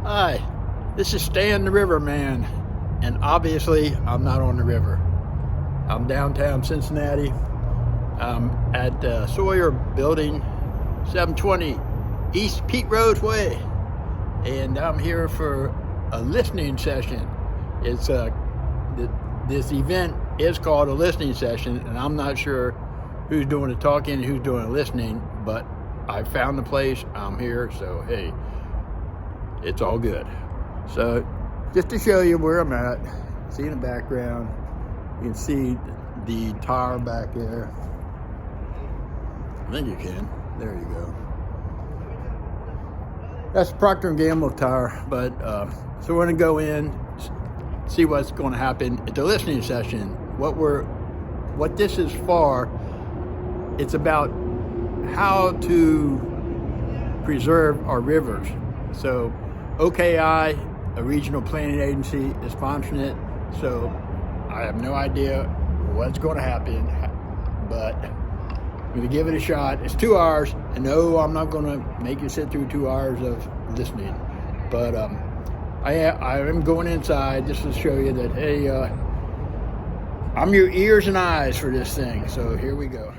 Hi, this is Stan the Riverman, and obviously I'm not on the river. I'm downtown Cincinnati. I'm at Sawyer Building, 720 East Pete Rose Way, and I'm here for a listening session. It's this event is called a listening session, and I'm not sure who's doing the talking and who's doing the listening, but I found the place. I'm here, so hey, it's all good. So just to show you where I'm at, see in the background, you can see the tower back there. I think you can. There you go. That's the Procter & Gamble tower, but so we're gonna go in, see what's going to happen at the listening session. What this is for, it's about how to preserve our rivers. So OKI, a regional planning agency, is sponsoring it. So I have no idea what's going to happen, but I'm going to give it a shot. It's 2 hours, and no, I'm not going to make you sit through 2 hours of listening. But I am going inside just to show you that, hey, I'm your ears and eyes for this thing. So here we go.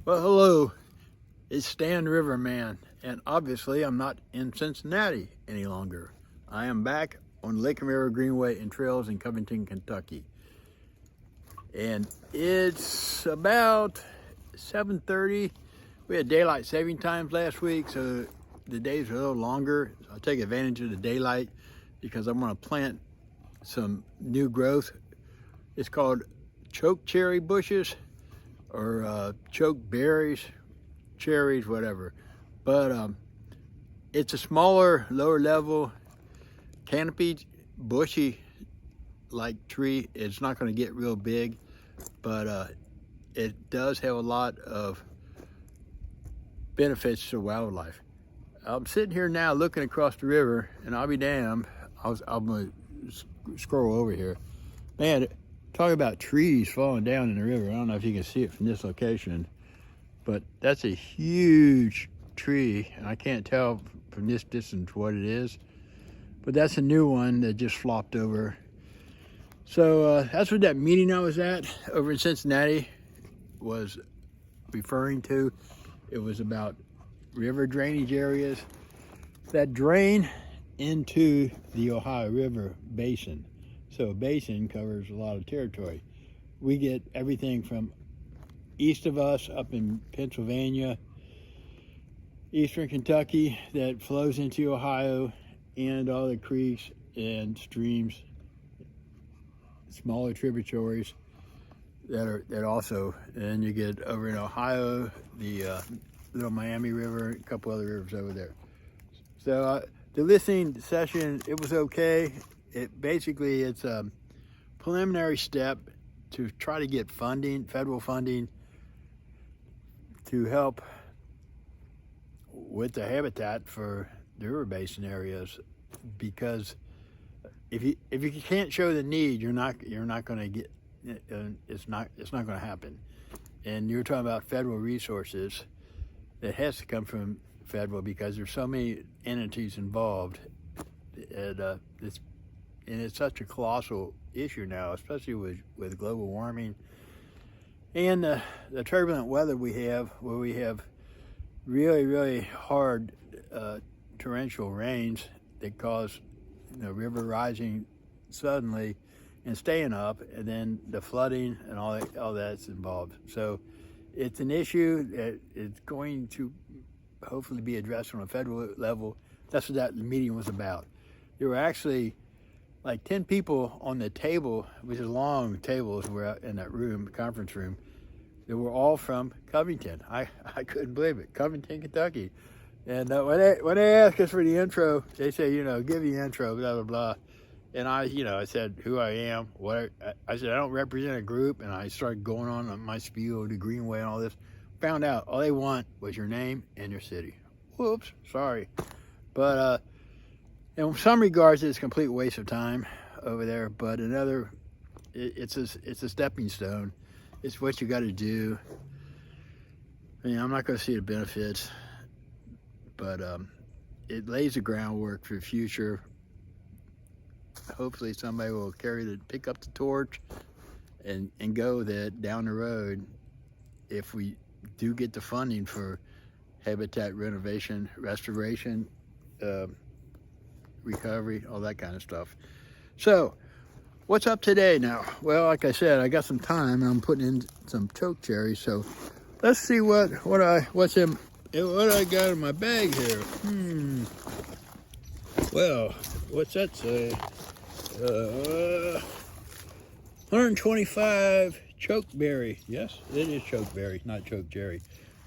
Well, hello, it's Stan Riverman, and obviously I'm not in Cincinnati any longer. I am back on Lake and River Greenway and Trails in Covington, Kentucky. And it's about 7:30. We had daylight saving times last week, so the days are a little longer. I'll take advantage of the daylight because I'm gonna plant some new growth. It's called choke cherry bushes, or choke berries, cherries, whatever. But it's a smaller, lower level, canopy, bushy like tree. It's not going to get real big, but it does have a lot of benefits to wildlife. I'm sitting here now looking across the river, and I'll be damned, I'm going to scroll over here. Man, talk about trees falling down in the river. I don't know if you can see it from this location, but that's a huge tree, and I can't tell from this distance what it is, but that's a new one that just flopped over. So that's what that meeting I was at over in Cincinnati was referring to. It was about river drainage areas that drain into the Ohio River basin. So a basin covers a lot of territory. We get everything from east of us up in Pennsylvania, eastern Kentucky, that flows into Ohio, and all the creeks and streams, smaller tributaries that also, and you get over in Ohio, the Little Miami River, a couple other rivers over there. So the listening session, it was okay. It's a preliminary step to try to get funding, federal funding, to help with the habitat for the river basin areas. Because if you can't show the need, you're not going to get. It's not going to happen. And you're talking about federal resources that has to come from federal, because there's so many entities involved. And it's such a colossal issue now, especially with global warming and the turbulent weather we have, where we have really, really hard torrential rains that cause the river rising suddenly and staying up, and then the flooding and all that's involved. So it's an issue that is going to hopefully be addressed on a federal level. That's what that meeting was about. There were actually like 10 people on the table, which is long tables were in that room, conference room. They were all from Covington. I couldn't believe it, Covington, Kentucky. And when they asked us for the intro, they say, give the intro, blah, blah, blah. And I said who I am, I said I don't represent a group, and I started going on my spiel, the Greenway and all this. Found out all they want was your name and your city. Whoops, sorry. But in some regards, it's a complete waste of time. over there, but another, it's a stepping stone. It's what you got to do. I mean, I'm not going to see the benefits, but it lays the groundwork for the future. Hopefully somebody will pick up the torch and go that down the road, if we do get the funding for habitat renovation, restoration, recovery, all that kind of stuff. So, what's up today now? Well, like I said, I got some time and I'm putting in some chokeberry. So let's see what I got in my bag here. Well, what's that say? 125 chokeberry. Yes, it is chokeberry, not chokeberry.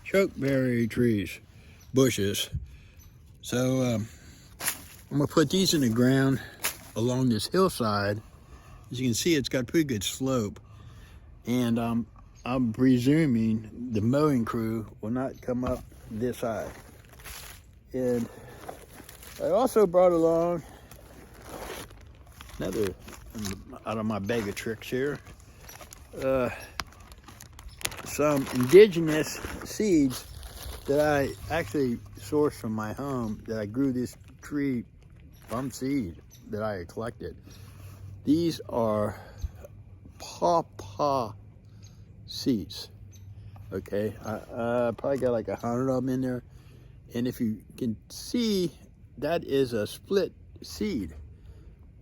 Chokeberry trees, bushes. So I'm gonna put these in the ground along this hillside. As you can see, it's got a pretty good slope, and I'm presuming the mowing crew will not come up this high. And I also brought along another out of my bag of tricks here, some indigenous seeds that I actually sourced from my home, that I grew this tree from seed that I had collected. These are pawpaw seeds. Okay, I probably got like 100 of them in there, and if you can see, that is a split seed.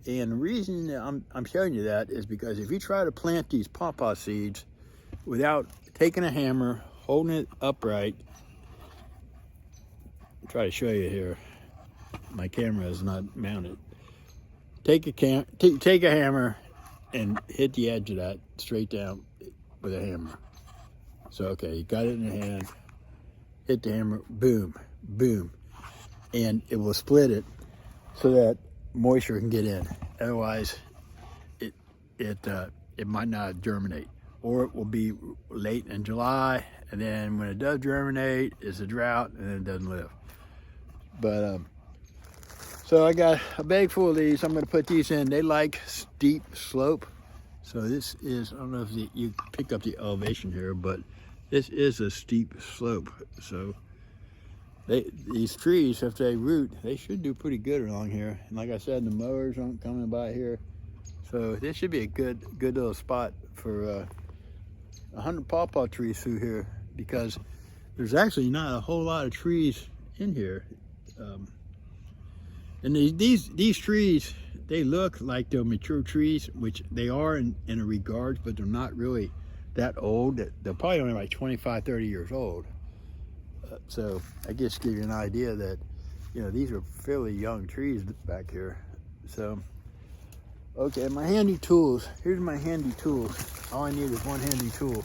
And the reason that I'm showing you that is because if you try to plant these pawpaw seeds without taking a hammer, holding it upright, I'll try to show you here. My camera is not mounted. Take a hammer and hit the edge of that straight down with a hammer. So okay, you got it in your hand. Hit the hammer, boom, boom, and it will split it so that moisture can get in. Otherwise, it might not germinate, or it will be late in July, and then when it does germinate, it's a drought, and then it doesn't live. But so I got a bag full of these. I'm going to put these in. They like steep slope, so this is, I don't know if you pick up the elevation here, but this is a steep slope. So these trees, if they root, they should do pretty good along here. And like I said, the mowers aren't coming by here. So this should be a good little spot for 100 pawpaw trees through here, because there's actually not a whole lot of trees in here. And these trees, they look like they're mature trees, which they are in a regard, but they're not really that old. They're probably only like 25, 30 years old. So I just give you an idea that, you know, these are fairly young trees back here. So, okay, my handy tools. Here's my handy tools. All I need is one handy tool.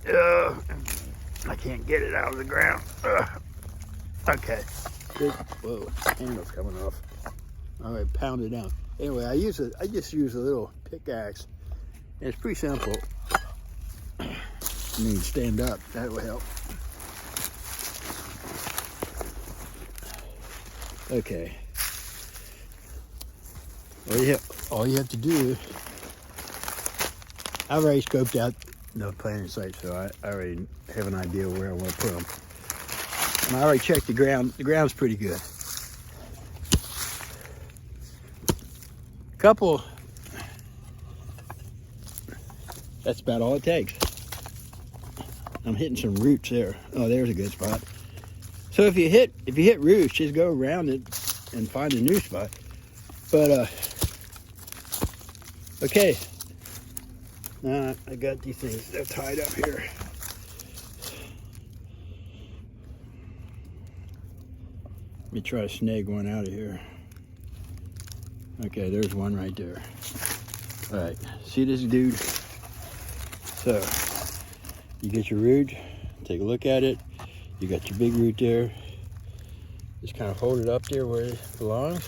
I can't get it out of the ground. Okay. Whoa, handle's coming off. All right, pound it down. Anyway, I just use a little pickaxe. And it's pretty simple. I mean, stand up. That will help. Okay. All you have to do, I've already scoped out the planting site, so I already have an idea where I want to put them. And I already checked the ground. The ground's pretty good. Couple, that's about all it takes. I'm hitting some roots there. Oh, there's a good spot. So if you hit roots, just go around it and find a new spot. But okay. Now I got these things. They're tied up here. Let me try to snag one out of here. Okay, there's one right there. All right, see this dude? So you get your root, take a look at it. You got your big root there. Just kind of hold it up there where it belongs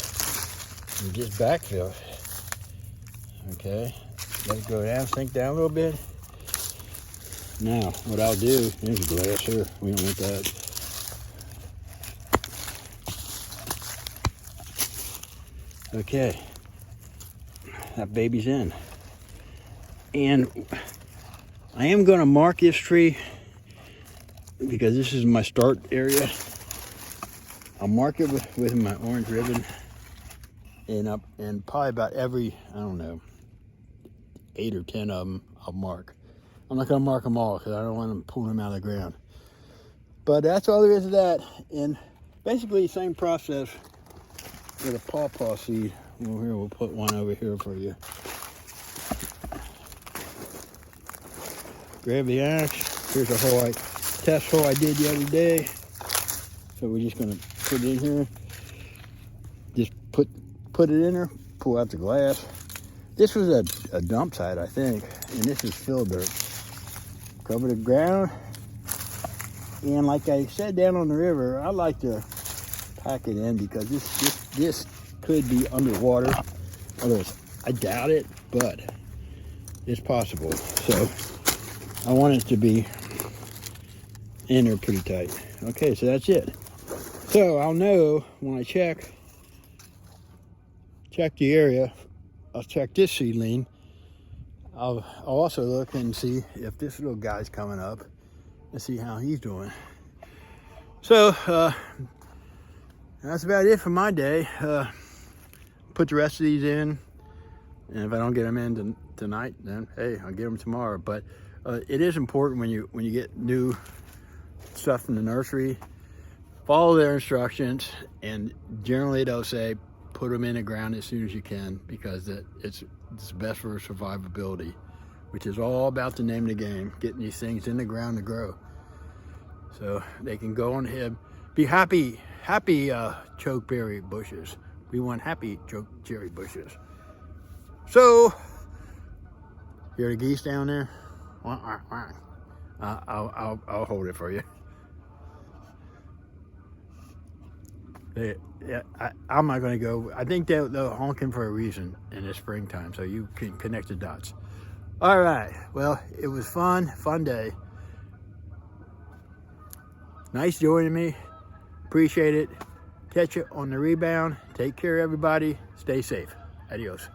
and just backfill it. Okay, let it go down, sink down a little bit. Now, what I'll do, there's glass here. We don't want that. Okay, have babies in. And I am going to mark this tree because this is my start area. I'll mark it with my orange ribbon, and probably about every, I don't know, 8 or 10 of them I'll mark. I'm not going to mark them all because I don't want them pulling them out of the ground. But that's all there is to that. And basically the same process with a pawpaw seed. Well, here, we'll put one over here for you. Grab the axe. Here's a hole test hole I did the other day. So we're just going to put it in here. Just put it in there, pull out the glass. This was a dump site, I think, and this is fill dirt. Cover the ground. And like I said down on the river, I like to pack it in because this could be underwater. Although I doubt it, but it's possible. So I want it to be in there pretty tight. Okay, so that's it. So I'll know when I check the area. I'll check this seedling. I'll also look and see if this little guy's coming up and see how he's doing. So that's about it for my day. Put the rest of these in, and if I don't get them in tonight, then hey, I'll get them tomorrow. But it is important when you get new stuff from the nursery, follow their instructions, and generally they'll say put them in the ground as soon as you can because it's best for survivability, which is all about the name of the game, getting these things in the ground to grow. So they can go on ahead, be happy chokeberry bushes. We want happy cherry bushes. So, hear the geese down there? I'll hold it for you. I'm not going to go. I think they're honking for a reason in the springtime, so you can connect the dots. All right. Well, it was fun day. Nice joining me. Appreciate it. Catch you on the rebound. Take care, everybody. Stay safe. Adios.